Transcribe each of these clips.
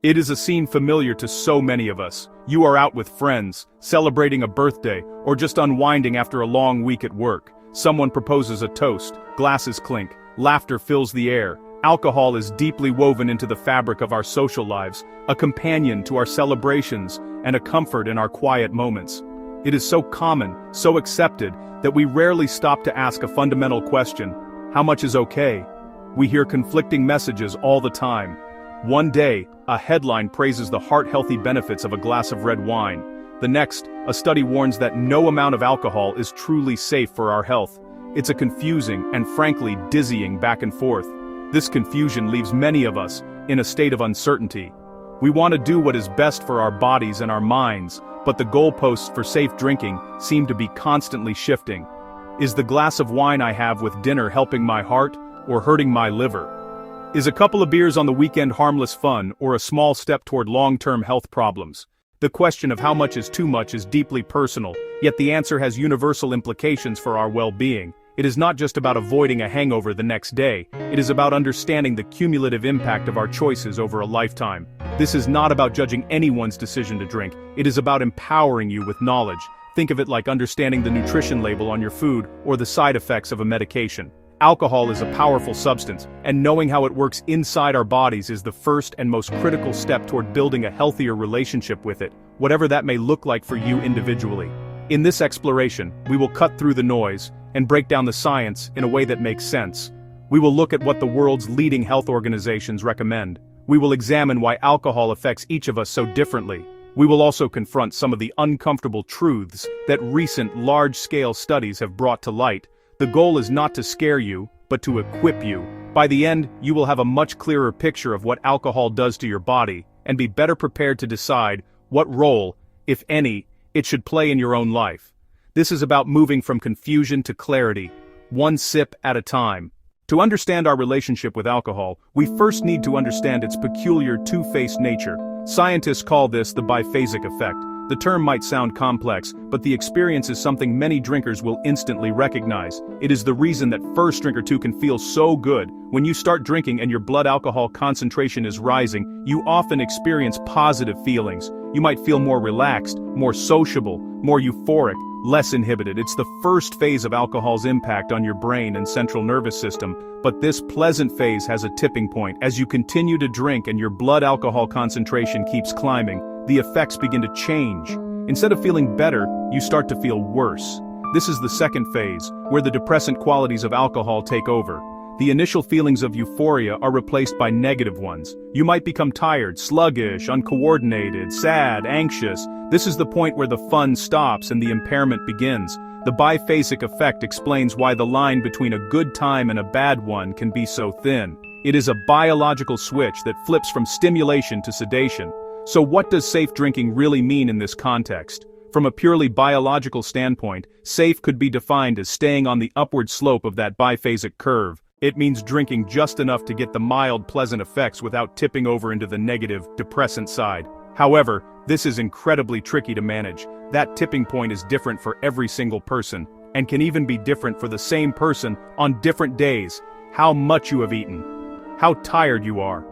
It is a scene familiar to so many of us. You are out with friends, celebrating a birthday, or just unwinding after a long week at work. Someone proposes a toast, glasses clink, laughter fills the air. Alcohol is deeply woven into the fabric of our social lives, a companion to our celebrations, and a comfort in our quiet moments. It is so common, so accepted, that we rarely stop to ask a fundamental question: how much is okay? We hear conflicting messages all the time. One day, a headline praises the heart-healthy benefits of a glass of red wine. The next, a study warns that no amount of alcohol is truly safe for our health. It's a confusing and frankly dizzying back and forth. This confusion leaves many of us in a state of uncertainty. We want to do what is best for our bodies and our minds, but the goalposts for safe drinking seem to be constantly shifting. Is the glass of wine I have with dinner helping my heart or hurting my liver? Is a couple of beers on the weekend harmless fun or a small step toward long-term health problems? The question of how much is too much is deeply personal, yet the answer has universal implications for our well-being. It is not just about avoiding a hangover the next day, it is about understanding the cumulative impact of our choices over a lifetime. This is not about judging anyone's decision to drink, it is about empowering you with knowledge. Think of it like understanding the nutrition label on your food or the side effects of a medication. Alcohol is a powerful substance, and knowing how it works inside our bodies is the first and most critical step toward building a healthier relationship with it, whatever that may look like for you individually. In this exploration, we will cut through the noise and break down the science in a way that makes sense. We will look at what the world's leading health organizations recommend. We will examine why alcohol affects each of us so differently. We will also confront some of the uncomfortable truths that recent large-scale studies have brought to light. The goal is not to scare you, but to equip you. By the end, you will have a much clearer picture of what alcohol does to your body, and be better prepared to decide what role, if any, it should play in your own life. This is about moving from confusion to clarity, one sip at a time. To understand our relationship with alcohol, we first need to understand its peculiar two-faced nature. Scientists call this the biphasic effect. The term might sound complex, but the experience is something many drinkers will instantly recognize. It is the reason that first drink or two can feel so good. When you start drinking and your blood alcohol concentration is rising, you often experience positive feelings. You might feel more relaxed, more sociable, more euphoric, less inhibited. It's the first phase of alcohol's impact on your brain and central nervous system, but this pleasant phase has a tipping point. As you continue to drink and your blood alcohol concentration keeps climbing, the effects begin to change. Instead of feeling better, you start to feel worse. This is the second phase, where the depressant qualities of alcohol take over. The initial feelings of euphoria are replaced by negative ones. You might become tired, sluggish, uncoordinated, sad, anxious. This is the point where the fun stops and the impairment begins. The biphasic effect explains why the line between a good time and a bad one can be so thin. It is a biological switch that flips from stimulation to sedation. So what does safe drinking really mean in this context? From a purely biological standpoint, safe could be defined as staying on the upward slope of that biphasic curve. It means drinking just enough to get the mild, pleasant effects without tipping over into the negative, depressant side. However, this is incredibly tricky to manage. That tipping point is different for every single person, and can even be different for the same person on different days. How much you have eaten, how tired you are.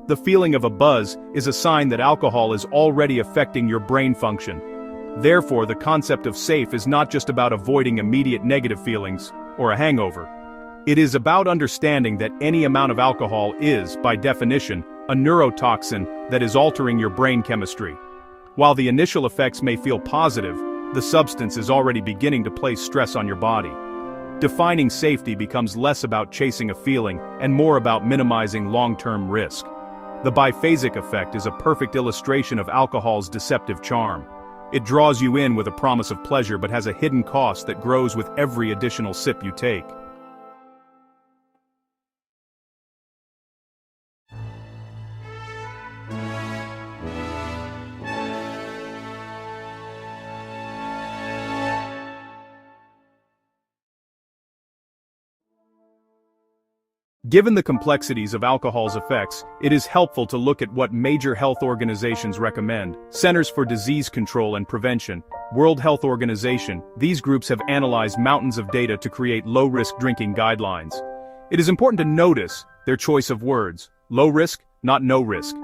The feeling of a buzz is a sign that alcohol is already affecting your brain function. Therefore, the concept of safe is not just about avoiding immediate negative feelings, or a hangover. It is about understanding that any amount of alcohol is, by definition, a neurotoxin that is altering your brain chemistry. While the initial effects may feel positive, the substance is already beginning to place stress on your body. Defining safety becomes less about chasing a feeling and more about minimizing long-term risk. The biphasic effect is a perfect illustration of alcohol's deceptive charm. It draws you in with a promise of pleasure but has a hidden cost that grows with every additional sip you take. Given the complexities of alcohol's effects, it is helpful to look at what major health organizations recommend. Centers for Disease Control and Prevention, World Health Organization, these groups have analyzed mountains of data to create low-risk drinking guidelines. It is important to notice their choice of words: low risk, not no risk.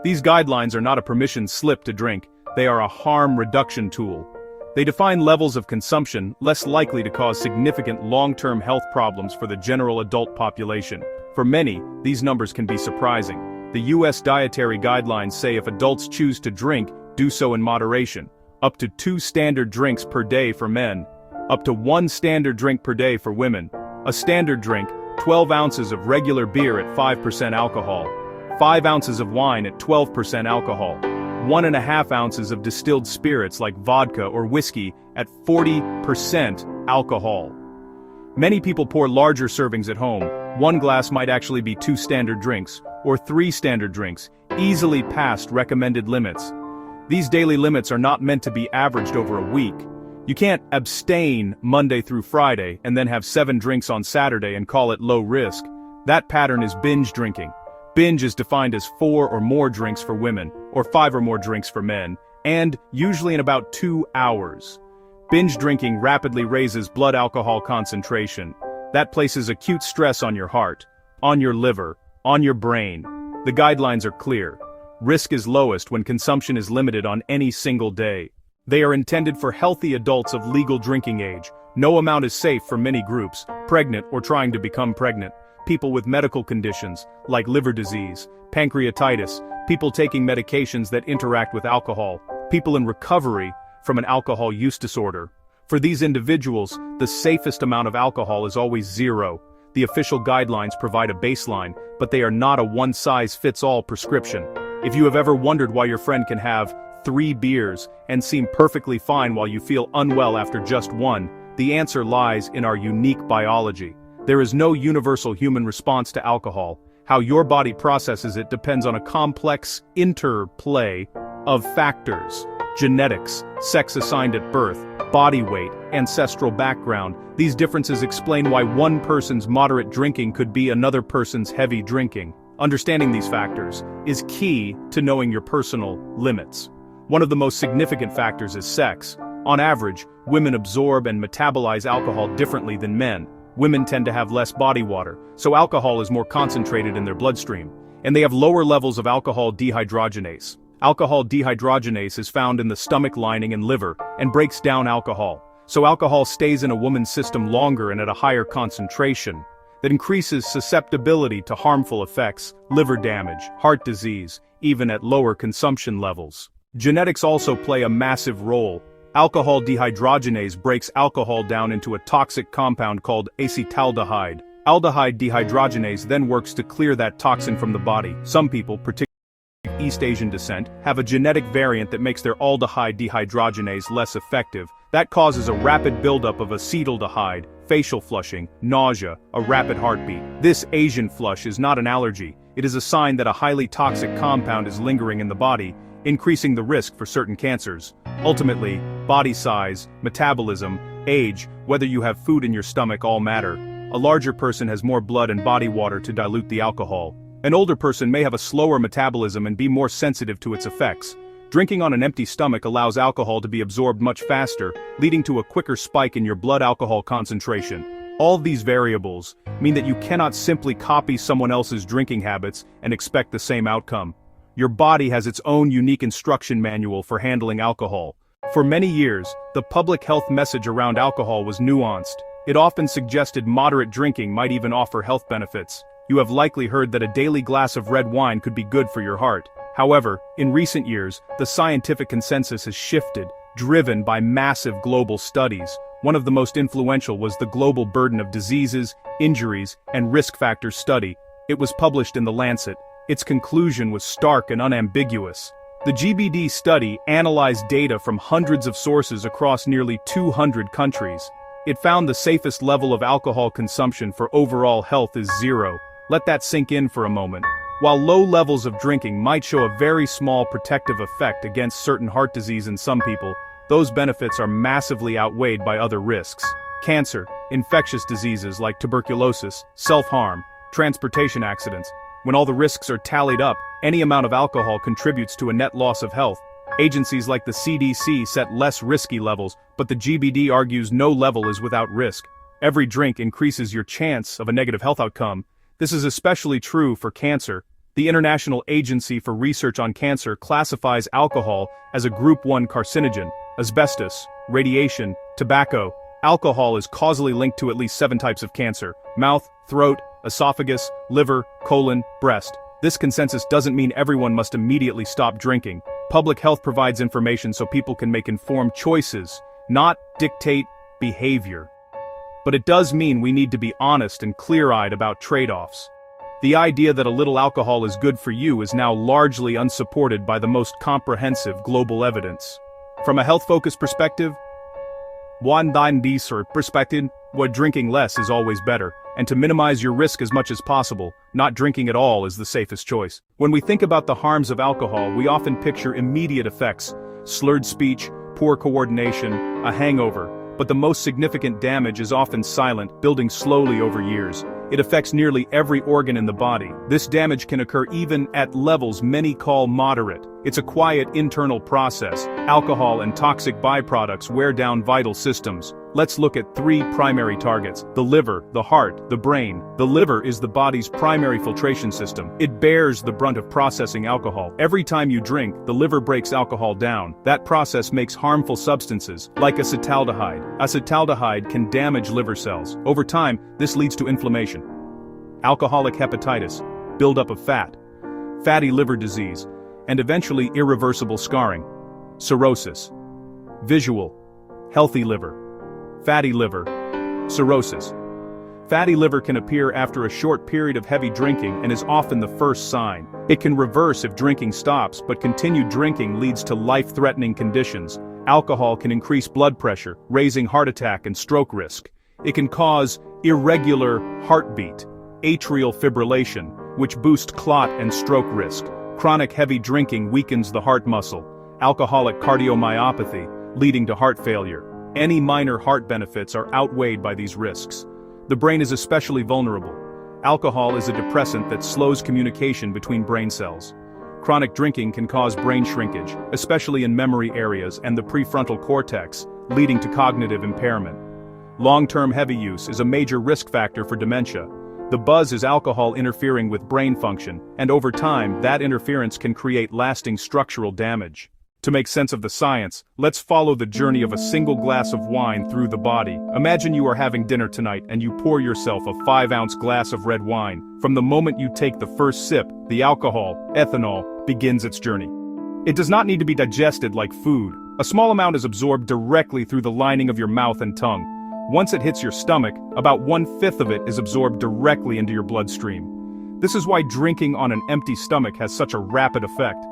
These guidelines are not a permission slip to drink, they are a harm reduction tool. They define levels of consumption less likely to cause significant long-term health problems for the general adult population. For many, these numbers can be surprising. The U.S. dietary guidelines say if adults choose to drink, do so in moderation. Up to 2 standard drinks per day for men. Up to 1 standard drink per day for women. A standard drink, 12 ounces of regular beer at 5% alcohol. 5 ounces of wine at 12% alcohol. 1.5 ounces of distilled spirits like vodka or whiskey at 40% alcohol. Many people pour larger servings at home. 1 glass might actually be 2 standard drinks, or 3 standard drinks, easily past recommended limits. These daily limits are not meant to be averaged over a week. You can't abstain Monday through Friday and then have 7 drinks on Saturday and call it low risk. That pattern is binge drinking. Binge is defined as 4 or more drinks for women, or 5 or more drinks for men, and usually in about 2 hours. Binge drinking rapidly raises blood alcohol concentration. That places acute stress on your heart, on your liver, on your brain. The guidelines are clear. Risk is lowest when consumption is limited on any single day. They are intended for healthy adults of legal drinking age. No amount is safe for many groups, pregnant or trying to become pregnant. People with medical conditions, like liver disease, pancreatitis, people taking medications that interact with alcohol, people in recovery from an alcohol use disorder. For these individuals, the safest amount of alcohol is always 0. The official guidelines provide a baseline, but they are not a one-size-fits-all prescription. If you have ever wondered why your friend can have 3 beers and seem perfectly fine while you feel unwell after just 1, the answer lies in our unique biology. There is no universal human response to alcohol. How your body processes it depends on a complex interplay of factors: genetics, sex assigned at birth, body weight, ancestral background. These differences explain why one person's moderate drinking could be another person's heavy drinking. Understanding these factors is key to knowing your personal limits. One of the most significant factors is sex. On average, women absorb and metabolize alcohol differently than men. Women tend to have less body water, so alcohol is more concentrated in their bloodstream, and they have lower levels of alcohol dehydrogenase. Alcohol dehydrogenase is found in the stomach lining and liver, and breaks down alcohol. So alcohol stays in a woman's system longer and at a higher concentration. That increases susceptibility to harmful effects, liver damage, heart disease, even at lower consumption levels. Genetics also play a massive role. Alcohol dehydrogenase breaks alcohol down into a toxic compound called acetaldehyde. Aldehyde dehydrogenase then works to clear that toxin from the body. Some people, particularly East Asian descent, have a genetic variant that makes their aldehyde dehydrogenase less effective. That causes a rapid buildup of acetaldehyde, facial flushing, nausea, a rapid heartbeat. This Asian flush is not an allergy. It is a sign that a highly toxic compound is lingering in the body, increasing the risk for certain cancers. Ultimately, body size, metabolism, age, whether you have food in your stomach all matter. A larger person has more blood and body water to dilute the alcohol. An older person may have a slower metabolism and be more sensitive to its effects. Drinking on an empty stomach allows alcohol to be absorbed much faster, leading to a quicker spike in your blood alcohol concentration. All these variables mean that you cannot simply copy someone else's drinking habits and expect the same outcome. Your body has its own unique instruction manual for handling alcohol. For many years, the public health message around alcohol was nuanced. It often suggested moderate drinking might even offer health benefits. You have likely heard that a daily glass of red wine could be good for your heart. However, in recent years, the scientific consensus has shifted, driven by massive global studies. One of the most influential was the Global Burden of Diseases, Injuries, and Risk Factors study. It was published in The Lancet. Its conclusion was stark and unambiguous. The GBD study analyzed data from hundreds of sources across nearly 200 countries. It found the safest level of alcohol consumption for overall health is 0. Let that sink in for a moment. While low levels of drinking might show a very small protective effect against certain heart disease in some people, those benefits are massively outweighed by other risks. Cancer, infectious diseases like tuberculosis, self-harm, transportation accidents. When all the risks are tallied up, any amount of alcohol contributes to a net loss of health. Agencies like the CDC set less risky levels, but the GBD argues no level is without risk. Every drink increases your chance of a negative health outcome. This is especially true for cancer. The International Agency for Research on Cancer classifies alcohol as a Group 1 carcinogen. Asbestos, radiation, tobacco. Alcohol is causally linked to at least 7 types of cancer: mouth, throat, esophagus, liver, colon, breast. This consensus doesn't mean everyone must immediately stop drinking. Public health provides information so people can make informed choices, not dictate behavior. But it does mean we need to be honest and clear-eyed about trade-offs. The idea that a little alcohol is good for you is now largely unsupported by the most comprehensive global evidence. From a health-focused perspective, drinking less is always better, and to minimize your risk as much as possible, not drinking at all is the safest choice. When we think about the harms of alcohol, we often picture immediate effects: slurred speech, poor coordination, a hangover. But the most significant damage is often silent, building slowly over years. It affects nearly every organ in the body. This damage can occur even at levels many call moderate. It's a quiet internal process. Alcohol and toxic byproducts wear down vital systems. Let's look at 3 primary targets: the liver, the heart, the brain. The liver is the body's primary filtration system. It bears the brunt of processing alcohol. Every time you drink, the liver breaks alcohol down. That process makes harmful substances, like acetaldehyde. Acetaldehyde can damage liver cells. Over time, this leads to inflammation, alcoholic hepatitis, buildup of fat, fatty liver disease, and eventually irreversible scarring. Cirrhosis. Visual. Healthy liver. Fatty liver. Cirrhosis. Fatty liver can appear after a short period of heavy drinking and is often the first sign. It can reverse if drinking stops, but continued drinking leads to life-threatening conditions. Alcohol can increase blood pressure, raising heart attack and stroke risk. It can cause irregular heartbeat, atrial fibrillation, which boosts clot and stroke risk. Chronic heavy drinking weakens the heart muscle. Alcoholic cardiomyopathy, leading to heart failure. Any minor heart benefits are outweighed by these risks. The brain is especially vulnerable. Alcohol is a depressant that slows communication between brain cells. Chronic drinking can cause brain shrinkage, especially in memory areas and the prefrontal cortex, leading to cognitive impairment. Long-term heavy use is a major risk factor for dementia. The buzz is alcohol interfering with brain function, and over time, that interference can create lasting structural damage. To make sense of the science, let's follow the journey of a single glass of wine through the body. Imagine you are having dinner tonight and you pour yourself a 5-ounce glass of red wine. From the moment you take the first sip, the alcohol, ethanol, begins its journey. It does not need to be digested like food. A small amount is absorbed directly through the lining of your mouth and tongue. Once it hits your stomach, about 1/5 of it is absorbed directly into your bloodstream. This is why drinking on an empty stomach has such a rapid effect.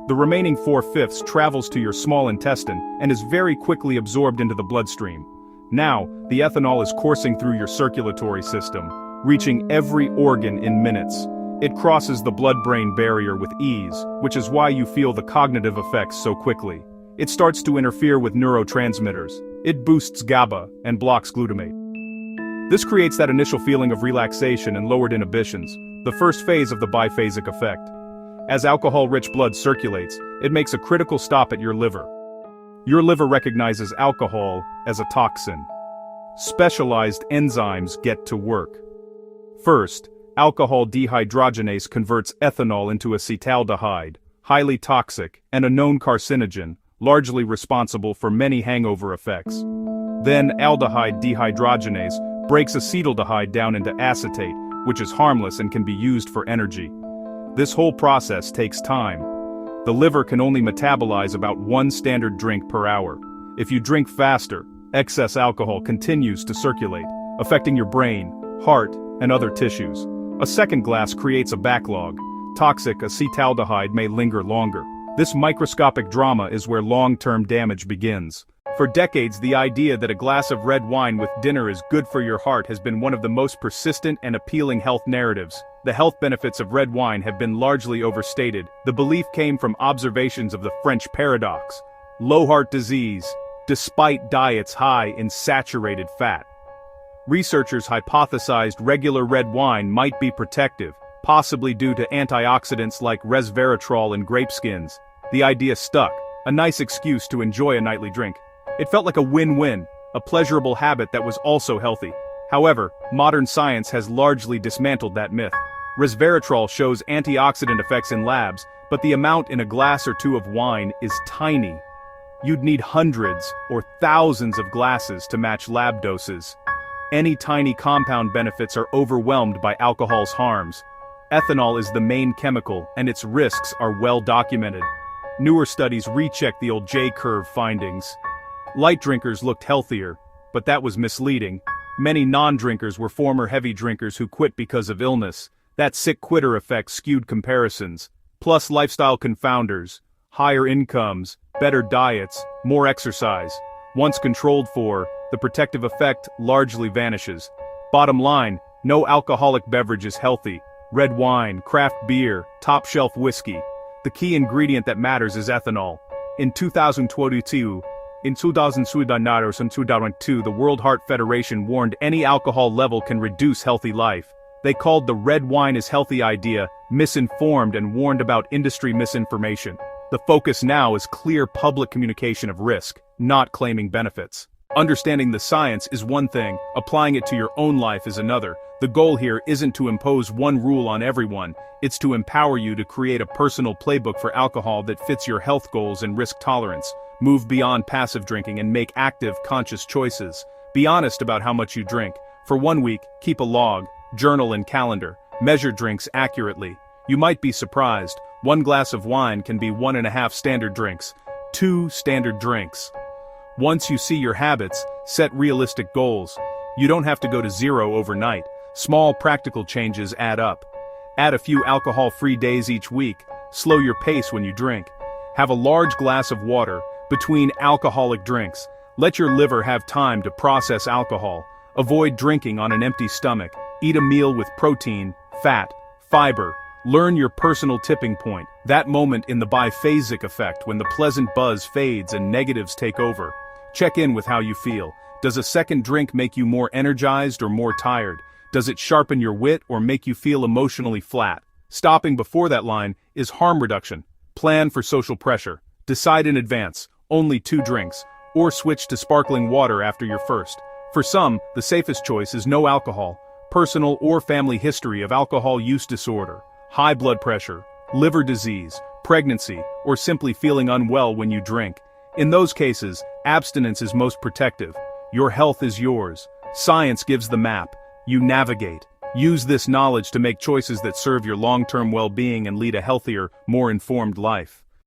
The remaining 4/5 travels to your small intestine and is very quickly absorbed into the bloodstream. Now, the ethanol is coursing through your circulatory system, reaching every organ in minutes. It crosses the blood-brain barrier with ease, which is why you feel the cognitive effects so quickly. It starts to interfere with neurotransmitters. It boosts GABA and blocks glutamate. This creates that initial feeling of relaxation and lowered inhibitions, the first phase of the biphasic effect. As alcohol-rich blood circulates, it makes a critical stop at your liver. Your liver recognizes alcohol as a toxin. Specialized enzymes get to work. First, alcohol dehydrogenase converts ethanol into acetaldehyde, highly toxic and a known carcinogen, largely responsible for many hangover effects. Then aldehyde dehydrogenase breaks acetaldehyde down into acetate, which is harmless and can be used for energy. This whole process takes time. The liver can only metabolize about 1 standard drink per hour. If you drink faster, excess alcohol continues to circulate, affecting your brain, heart, and other tissues. A second glass creates a backlog. Toxic acetaldehyde may linger longer. This microscopic drama is where long-term damage begins. For decades, the idea that a glass of red wine with dinner is good for your heart has been one of the most persistent and appealing health narratives. The health benefits of red wine have been largely overstated. The belief came from observations of the French paradox: low heart disease, despite diets high in saturated fat. Researchers hypothesized regular red wine might be protective, possibly due to antioxidants like resveratrol in grape skins. The idea stuck, a nice excuse to enjoy a nightly drink. It felt like a win-win, a pleasurable habit that was also healthy. However, modern science has largely dismantled that myth. Resveratrol shows antioxidant effects in labs, but the amount in a glass or two of wine is tiny. You'd need hundreds or thousands of glasses to match lab doses. Any tiny compound benefits are overwhelmed by alcohol's harms. Ethanol is the main chemical, and its risks are well documented. Newer studies recheck the old J-curve findings. Light drinkers looked healthier, but that was misleading. Many non-drinkers were former heavy drinkers who quit because of illness. That sick quitter effect skewed comparisons. Plus lifestyle confounders, higher incomes, better diets, more exercise. Once controlled for, the protective effect largely vanishes. Bottom line, no alcoholic beverage is healthy. Red wine, craft beer, top-shelf whiskey. The key ingredient that matters is ethanol. In 2022, in 2002, the World Heart Federation warned any alcohol level can reduce healthy life. They called the red wine is healthy idea misinformed and warned about industry misinformation. The focus now is clear public communication of risk, not claiming benefits. Understanding the science is one thing, applying it to your own life is another. The goal here isn't to impose one rule on everyone, it's to empower you to create a personal playbook for alcohol that fits your health goals and risk tolerance. Move beyond passive drinking and make active, conscious choices. Be honest about how much you drink. For 1 week, keep a log, journal and calendar. Measure drinks accurately. You might be surprised. 1 glass of wine can be 1.5 standard drinks. 2 standard drinks. Once you see your habits, set realistic goals. You don't have to go to zero overnight. Small practical changes add up. Add a few alcohol-free days each week. Slow your pace when you drink. Have a large glass of water between alcoholic drinks. Let your liver have time to process alcohol. Avoid drinking on an empty stomach. Eat a meal with protein, fat, fiber. Learn your personal tipping point, that moment in the biphasic effect when the pleasant buzz fades and negatives take over. Check in with how you feel. Does a second drink make you more energized or more tired? Does it sharpen your wit or make you feel emotionally flat? Stopping before that line is harm reduction. Plan for social pressure. Decide in advance, only 2 drinks, or switch to sparkling water after your first. For some, the safest choice is no alcohol. Personal or family history of alcohol use disorder, high blood pressure, liver disease, pregnancy, or simply feeling unwell when you drink. In those cases, abstinence is most protective. Your health is yours. Science gives the map. You navigate. Use this knowledge to make choices that serve your long-term well-being and lead a healthier, more informed life.